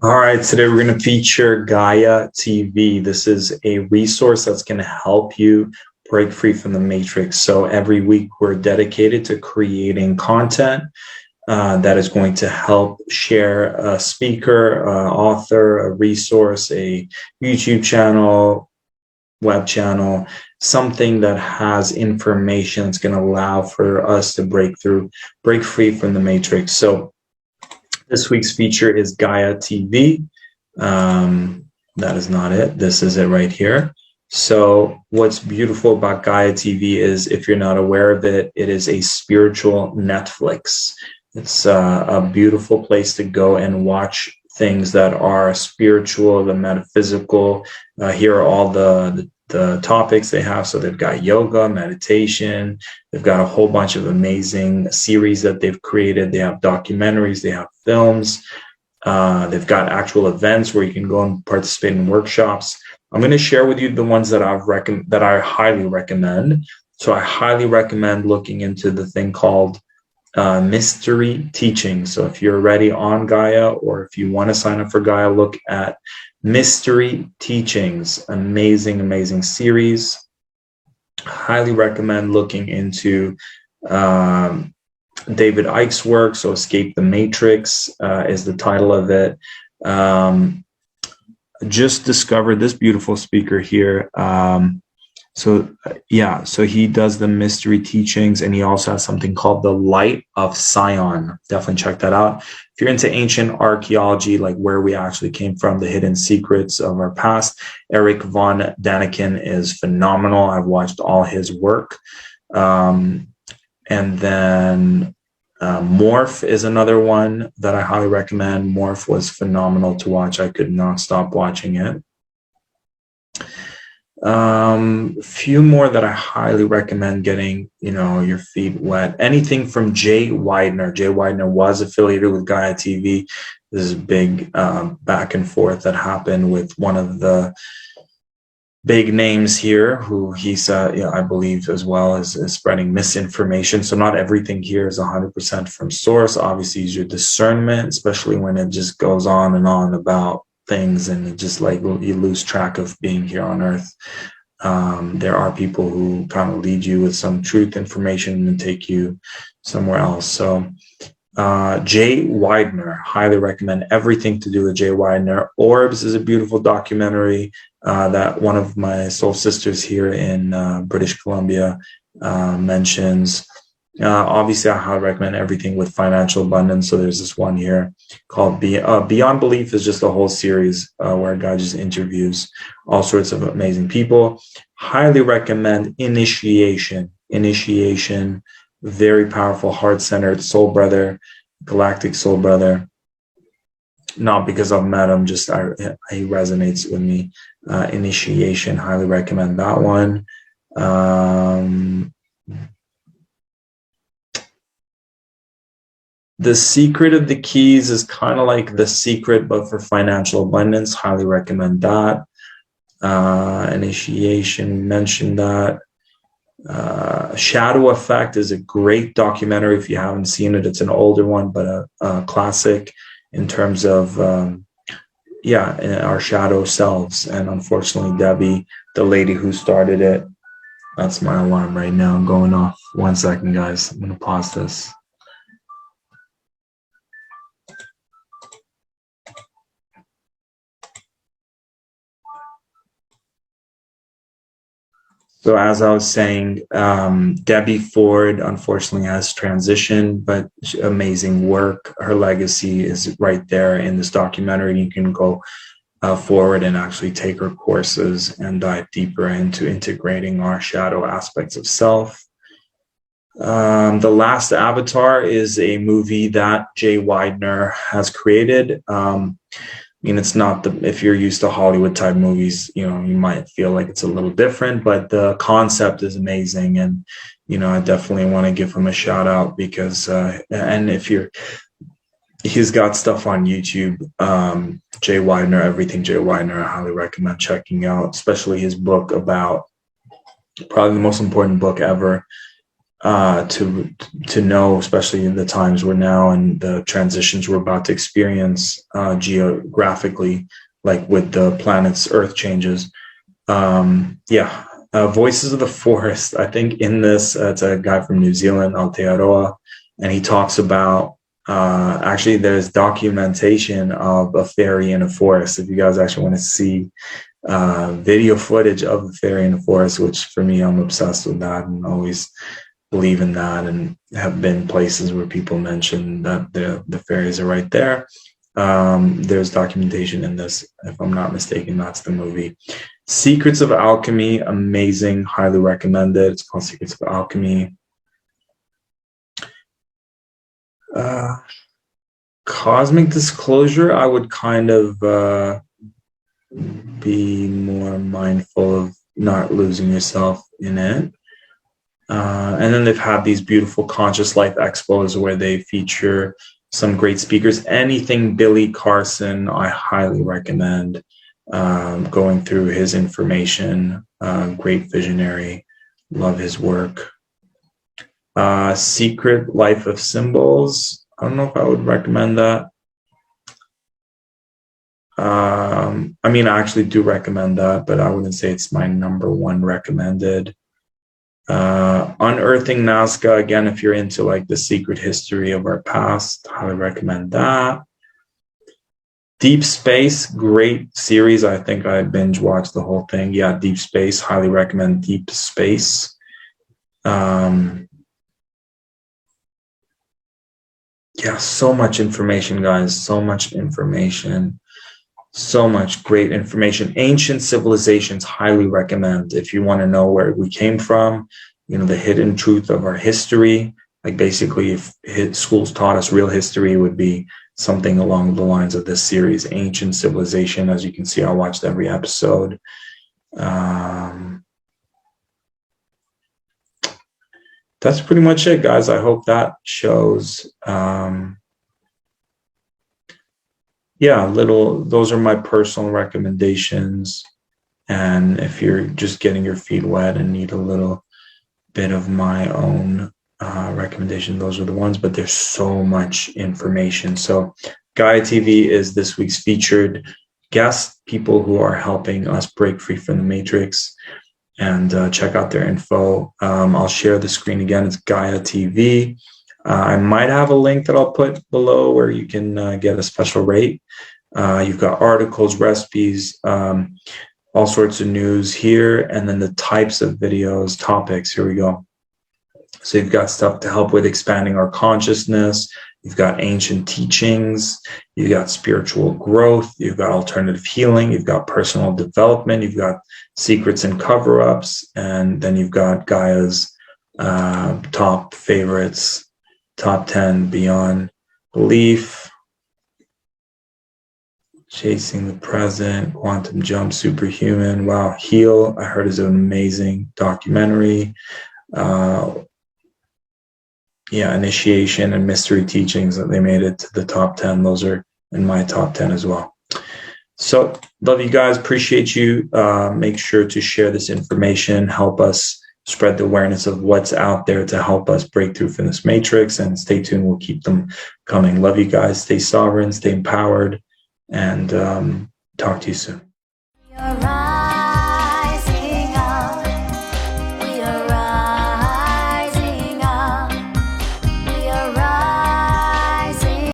All right, today we're going to feature Gaia TV. This is a resource that's going to help you break free from the matrix. So every week we're dedicated to creating content that is going to help share a speaker, author, a resource, a YouTube channel, web channel, something that has information that's going to allow for us to break free from the matrix. So this week's feature is Gaia TV. That is not it. This is it right here. So what's beautiful about Gaia TV is, if you're not aware of it, it is a spiritual Netflix. It's a beautiful place to go and watch things that are spiritual, the metaphysical. Here are all the topics they have. So they've got yoga, meditation, they've got a whole bunch of amazing series that they've created. They have documentaries, they have films, they've got actual events where you can go and participate in workshops. I'm going to share with you the ones that I highly recommend. So I highly recommend looking into the thing called mystery teaching. So if you're already on Gaia, or if you want to sign up for Gaia, look at mystery teachings. Amazing series. Highly recommend looking into David Icke's work. So Escape the Matrix is the title of it. Just discovered this beautiful speaker here. So he does the mystery teachings, and he also has something called the Light of Sion. Definitely check that out. If you're into ancient archaeology, like where we actually came from, the hidden secrets of our past, Eric von Daniken is phenomenal. I've watched all his work. And then Morph is another one that I highly recommend. Morph was phenomenal to watch. I could not stop watching it. Few more that I highly recommend getting, your feet wet. Anything from Jay Weidner. Jay Weidner was affiliated with Gaia TV. This is a big back and forth that happened with one of the big names here, who he's, I believe, as well as spreading misinformation. So not everything here is 100% from source. Obviously, use your discernment, especially when it just goes on and on about things, and it just like you lose track of being here on earth. There are people who kind of lead you with some truth information and take you somewhere else. So Jay Weidner, highly recommend everything to do with Jay Weidner. Orbs is a beautiful documentary that one of my soul sisters here in British Columbia mentions. Obviously, I highly recommend everything with financial abundance. So there's this one here called Beyond Belief. Is just a whole series where a guy just interviews all sorts of amazing people. Highly recommend Initiation. Very powerful, heart-centered soul brother, galactic soul brother. Not because I've met him, just he resonates with me. Initiation, highly recommend that one. The Secret of the Keys is kind of like The Secret, but for financial abundance. Highly recommend that. Initiation, mentioned that. Shadow Effect is a great documentary. If you haven't seen it, it's an older one, but a classic in terms of, our shadow selves. And unfortunately, Debbie, the lady who started it, that's my alarm right now going off. 1 second, guys. I'm going to pause this. So as I was saying, Debbie Ford unfortunately has transitioned, but amazing work. Her legacy is right there in this documentary. You can go forward and actually take her courses and dive deeper into integrating our shadow aspects of self. The Last Avatar is a movie that Jay Weidner has created. It's not if you're used to Hollywood type movies, you might feel like it's a little different, but the concept is amazing. And, I definitely want to give him a shout out because, and if he's got stuff on YouTube, Jay Weidner, everything Jay Weidner, I highly recommend checking out, especially his book about probably the most important book ever, to know, especially in the times we're now and the transitions we're about to experience geographically, like with the planet's Earth changes. Yeah, Voices of the Forest. I think in this, it's a guy from New Zealand, Aotearoa, and he talks about actually there's documentation of a fairy in a forest. If you guys actually want to see video footage of the fairy in the forest, which for me, I'm obsessed with that and always believe in that, and have been places where people mention that the fairies are right there. There's documentation in this. If I'm not mistaken, that's the movie. Secrets of Alchemy, amazing, highly recommended. It's called Secrets of Alchemy. Cosmic Disclosure, I would kind of be more mindful of not losing yourself in it. And then they've had these beautiful Conscious Life Expos where they feature some great speakers. Anything Billy Carson, I highly recommend going through his information. Great visionary, love his work. Secret Life of Symbols, I don't know if I would recommend that. I mean, I actually do recommend that, but I wouldn't say it's my #1 recommended. Unearthing Nazca, again, if you're into like the secret history of our past, highly recommend that. Deep Space, great series. I think I binge watched the whole thing. Yeah, Deep Space, highly recommend Deep Space. Yeah, so much information, guys. So much information. So much great information. Ancient Civilizations, highly recommend if you want to know where we came from, you know, the hidden truth of our history. Like basically, if schools taught us real history, it would be something along the lines of this series, Ancient Civilization. As you can see, I watched every episode. That's pretty much it, guys. I hope that shows. Yeah, those are my personal recommendations. And if you're just getting your feet wet and need a little bit of my own recommendation, those are the ones, but there's so much information. So Gaia TV is this week's featured guest, people who are helping us break free from the matrix, and check out their info. I'll share the screen again. It's Gaia TV. I might have a link that I'll put below where you can get a special rate. You've got articles, recipes, all sorts of news here, and then the types of videos, topics. Here we go. So you've got stuff to help with expanding our consciousness. You've got ancient teachings. You've got spiritual growth. You've got alternative healing. You've got personal development. You've got secrets and cover-ups. And then you've got Gaia's top favorites, top 10 beyond belief, chasing the present, quantum jump, superhuman. Wow, Heal, I heard, is an amazing documentary. Yeah, initiation and mystery teachings, that they made it to the top 10. Those are in my top 10 as well. So love you guys, appreciate you. Make sure to share this information, help us spread the awareness of what's out there to help us break through from this matrix, and stay tuned. We'll keep them coming. Love you guys. Stay sovereign, stay empowered, and talk to you soon.